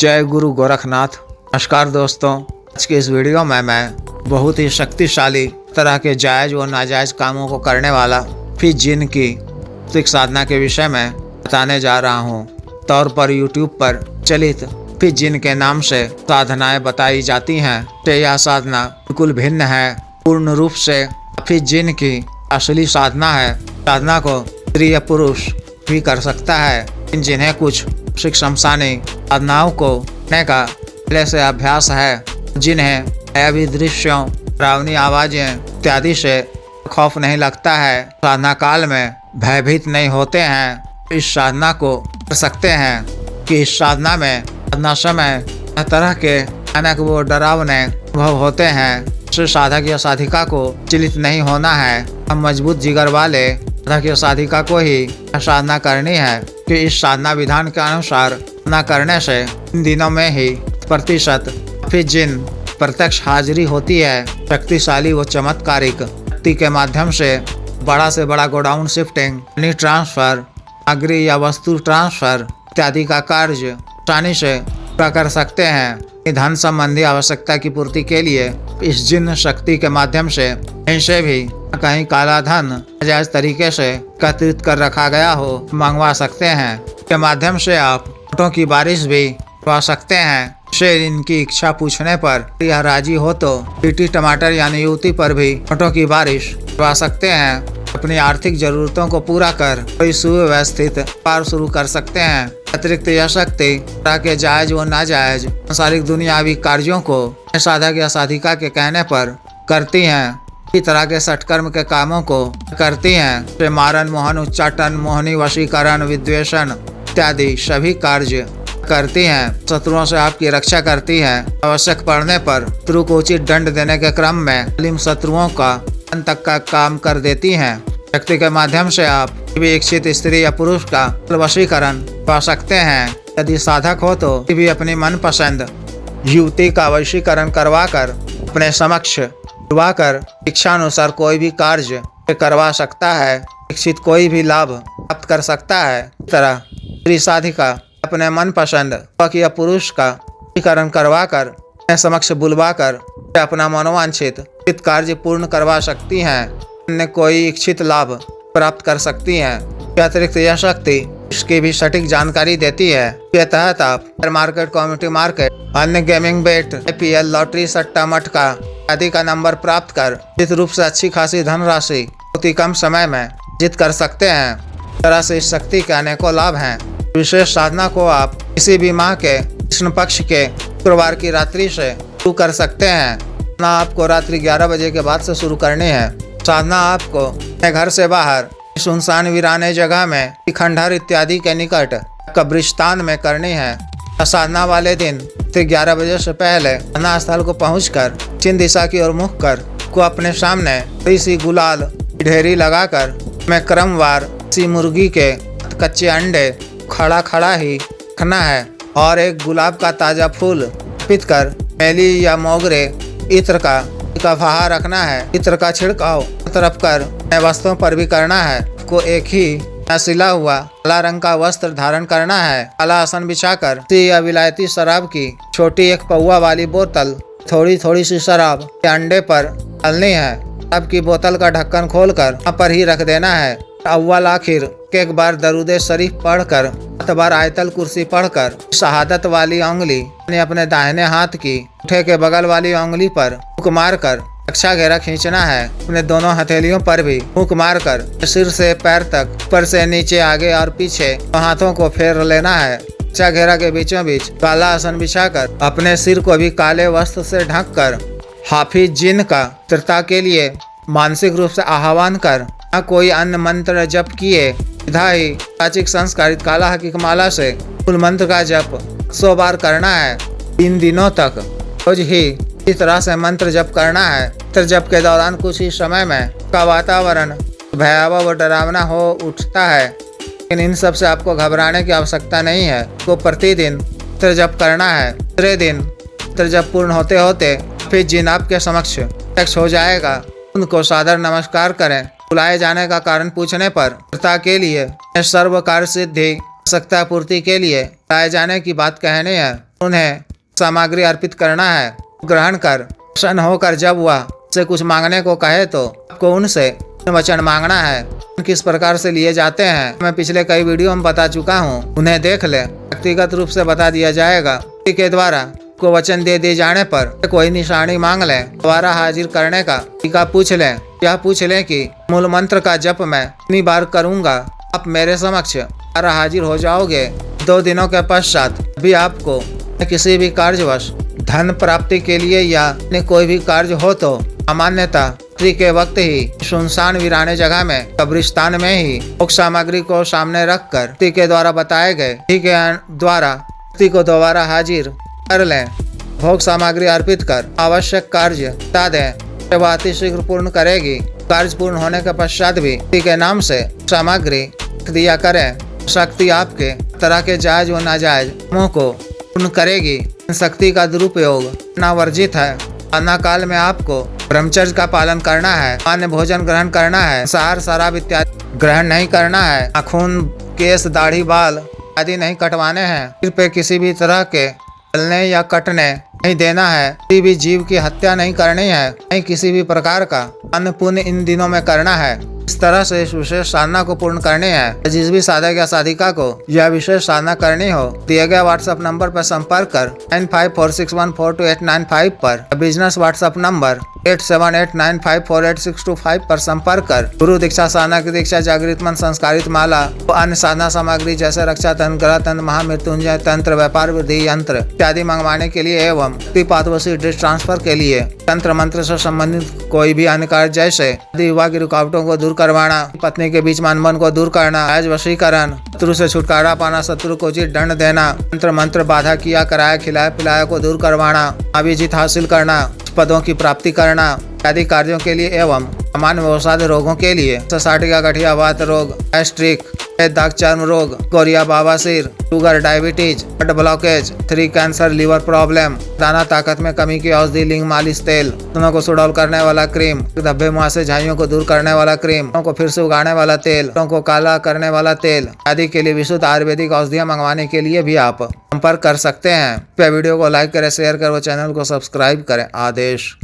जय गुरु गोरखनाथ। नमस्कार दोस्तों, आज के इस वीडियो में मैं बहुत ही शक्तिशाली तरह के जायज़ व नाजायज़ कामों को करने वाला फिर जिन की तांत्रिक साधना के विषय में बताने जा रहा हूँ। तौर पर यूट्यूब पर चलित फिर जिन के नाम से साधनाएं बताई जाती हैं, तो यह साधना बिल्कुल भिन्न है। पूर्ण रूप से फिर जिन की असली साधना है। साधना को स्त्री या पुरुष भी कर सकता है, जिन्हें कुछ शमशानी साधनाओं को करने का पहले से अभ्यास है, जिन्हें दैवी दृश्यों, डरावनी आवाजें इत्यादि से खौफ नहीं लगता है, साधना काल में भयभीत नहीं होते हैं, इस साधना को कर सकते हैं। कि इस साधना में साधना समय तरह के अनेक वो डरावने अनुभव होते हैं। इस साधक या साधिका को चिलित नहीं होना है। हम मजबूत जिगर वाले साधक या साधिका को ही साधना करनी है कि इस साधना विधान के अनुसार साधना करने से इन दिनों में ही प्रतिशत फिर जिन प्रत्यक्ष हाजिरी होती है। शक्तिशाली व चमत्कारिक शक्ति के माध्यम से बड़ा गोडाउन शिफ्टिंग, मनी ट्रांसफर, सामग्री या वस्तु ट्रांसफर इत्यादि का कार्य आसानी से पूरा कर सकते हैं। धन संबंधी आवश्यकता की पूर्ति के लिए इस जिन शक्ति के माध्यम से इनसे भी कहीं काला धन नाजायज तरीके से एकत्रित कर रखा गया हो, मंगवा सकते हैं। के माध्यम से आप नोटों की बारिश भी करवा सकते हैं। से इनकी इच्छा पूछने पर यह राजी हो तो पीटी टमाटर यानी युवती पर भी नोटों की बारिश करवा सकते हैं। अपनी आर्थिक जरूरतों को पूरा कर कोई सुव्यवस्थित व्यापार शुरू कर सकते हैं। अतिरिक्त यह शक्ति तरह के जायज व नाजायज सांसारिक दुनियावी कार्यों को साधक या साधिका के कहने पर करती हैं। इसी तरह के सटकर्म के कामों को करती हैं। मारन, मोहन, उच्चाटन, मोहनी वशीकरण, विद्वेषण इत्यादि सभी कार्य करती हैं। शत्रुओं से आपकी रक्षा करती हैं। आवश्यक पड़ने पर शत्रु को उचित दंड देने के क्रम में अलीम शत्रुओं का अंत तक का काम कर देती हैं। शक्ति के माध्यम से आप भी इच्छित स्त्री या पुरुष का वशीकरण पा सकते हैं। यदि साधक हो तो भी अपनी मनपसंद युवती का वशीकरण करवाकर अपने समक्ष कर इच्छा अनुसार कोई भी कार्य करवा सकता है। इच्छित कोई भी लाभ प्राप्त कर सकता है। इस तरह स्त्री साधिका अपने मनपसंद या पुरुष का वशीकरण करवाकर अपने समक्ष बुलवाकर अपना मनोवांछित कार्य पूर्ण करवा सकती हैं। अन्य कोई इच्छित लाभ प्राप्त कर सकती हैं। अतिरिक्त यह शक्ति इसकी भी सटीक जानकारी देती है। के तहत आप मार्केट, कम्युनिटी मार्केट, अन्य गेमिंग बेट, IPL, लॉटरी, सट्टा, मटका आदि का नंबर प्राप्त कर निश्चित रूप से अच्छी खासी धनराशि बहुत ही कम समय में जीत कर सकते हैं। इस तरह से इस शक्ति के अनेकों लाभ हैं। विशेष साधना को आप किसी भी माह के कृष्ण पक्ष के शुक्रवार की रात्रि से शुरू कर सकते हैं। साधना आपको रात्रि 11 बजे के बाद से शुरू करनी है। साधना आपको अपने घर से बाहर सुनसान वीराने जगह में, खंडहर इत्यादि के निकट, कब्रिस्तान में करनी है। साधना वाले दिन 11 बजे से पहले साधना स्थल को पहुंचकर पश्चिम दिशा की ओर मुख कर को अपने सामने थोड़ी सी गुलाल ढेरी लगाकर में क्रमवार सी मुर्गी के कच्चे अंडे खड़ा ही रखना है और एक गुलाब का ताजा फूल अर्पित कर मेली या मोगरे इत्र का फहार रखना है। इत्र का छिड़काव तरफ कर वस्त्रों पर भी करना है। को एक ही सिला हुआ काला रंग का वस्त्र धारण करना है। काला आसन बिछाकर या विलायती शराब की छोटी एक पौवा वाली बोतल थोड़ी सी शराब के अंडे पर डालनी है। शराब की बोतल का ढक्कन खोलकर वहाँ पर ही रख देना है। अव्वल आखिर एक बार दरूदे शरीफ पढ़कर 7 बार आयतल कुर्सी पढ़कर शहादत वाली उंगली यानी अपने दाहिने हाथ की अंगूठे के बगल वाली उंगली पर फूंक मारकर रक्षा घेरा खींचना है। अपने दोनों हथेलियों पर भी फूंक मारकर सिर से पैर तक, ऊपर से नीचे, आगे और पीछे हाथों को फेर लेना है। रक्षा घेरा के बीचों बीच काला आसन बिछाकर अपने सिर को भी काले वस्त्र से ढककर हाफिज जिन का मित्रता के लिए मानसिक रूप से आह्वान कर कोई अन्य मंत्र जप किए सीधा ही प्राचीन संस्कारित काला हकीक माला से मूल मंत्र का जप 100 बार करना है। 3 दिनों तक रोज ही इस तरह से मंत्र जप करना है। मंत्र जप के दौरान कुछ ही समय में का वातावरण भयावह व डरावना हो उठता है, लेकिन इन सब से आपको घबराने की आवश्यकता नहीं है। तो प्रतिदिन मंत्र जप करना है। दूसरे दिन मंत्र जप पूर्ण होते होते फिर जिन आपके समक्ष प्रत्यक्ष हो जाएगा। उनको सादर नमस्कार करें। बुलाए जाने का कारण पूछने पर के लिए सर्व कार्य सिद्धि आवश्यकता पूर्ति के लिए बुलाए जाने की बात कहनी है। उन्हें सामग्री अर्पित करना है। ग्रहण कर प्रसन्न होकर जब वह से कुछ मांगने को कहे तो आपको उनसे वचन मांगना है। किस प्रकार से लिए जाते हैं मैं पिछले कई वीडियो में बता चुका हूँ, उन्हें देख ले। व्यक्तिगत रूप से बता दिया जाएगा। के द्वारा को वचन दे दिए जाने पर कोई निशानी मांग ले, दोबारा हाजिर करने का तरीका पूछ ले। यह पूछ ले कि मूल मंत्र का जप मैं कितनी बार करूँगा, आप मेरे समक्ष हाजिर हो जाओगे। 2 दिनों के पश्चात भी आपको किसी भी कार्यवश धन प्राप्ति के लिए या कोई भी कार्य हो तो सामान्यतः रात्रि के वक्त ही सुनसान वीराने जगह में कब्रिस्तान में ही भोग सामग्री को सामने रखकर व्यक्ति के द्वारा बताए गए के द्वारा व्यक्ति को दोबारा हाजिर कर लें। भोग सामग्री अर्पित कर आवश्यक कार्य बता दें, वह अतिशीघ्र पूर्ण करेगी। कार्य पूर्ण होने के पश्चात भी व्यक्ति के नाम से सामग्री दिया करें। शक्ति आपके तरह के जायज व नाजायज कामों को पूर्ण करेगी। शक्ति का दुरुपयोग न वर्जित है। साधना काल में आपको ब्रह्मचर्य का पालन करना है। अन्य भोजन ग्रहण करना है। सार शराब इत्यादि ग्रहण नहीं करना है। नाखून, केस, दाढ़ी, बाल आदि नहीं कटवाने हैं। सिर पे किसी भी तरह के जलने या कटने नहीं देना है। किसी भी जीव की हत्या नहीं करनी है। नहीं किसी भी प्रकार का अन्न पुण्य इन दिनों में करना है। इस तरह से इस विशेष साधना को पूर्ण करनी है। जिस भी साधक या साधिका को यह विशेष साधना करनी हो, दिए गए व्हाट्सएप नंबर पर संपर्क कर 9546142895 पर, बिजनेस व्हाट्सएप नंबर 8789548625 पर संपर्क कर गुरु दीक्षा, साधना की दीक्षा, जागृत मन, संस्कारित माला व अन्य साधना सामग्री जैसे रक्षा तंत्र, ग्रह तंत्र, महामृत्युंजय तंत्र, व्यापार वृद्धि यंत्र इत्यादि मंगवाने के लिए एवं पातवसी डिश ट्रांसफर के लिए तंत्र मंत्र से संबंधित कोई भी अन्य कार्य जैसे विवाह की रुकावटों को दूर करवाना, पत्नी के बीच मनमन को दूर करना, आज वशीकरण, शत्रु से छुटकारा पाना, शत्रु को उचित दंड देना, तंत्र मंत्र बाधा किया कराया खिलाया पिलाया को दूर करवाना, अभिजीत हासिल करना, पदों की प्राप्ति करना आदि कार्यों के लिए एवं सामान्य व्यवसाय रोगों के लिए साटिका, गठिया, वात रोग, गैस्ट्रिक, दाग, चर्म रोग, गोरिया, बवासीर, sugar, diabetes, blood blockage, 3 cancer, liver problem, दाना ताकत में कमी की औषधि, लिंग मालिश तेल, दोनों को सुडौल करने वाला क्रीम, धब्बे मुहासे झाइयों को दूर करने वाला क्रीम, को फिर से उगाने वाला तेल, को काला करने वाला तेल आदि के लिए विशुद्ध आयुर्वेदिक औषधियाँ मंगवाने के लिए भी आप संपर्क कर सकते हैं। वीडियो को लाइक करें, शेयर करें व चैनल को सब्सक्राइब करें। आदेश।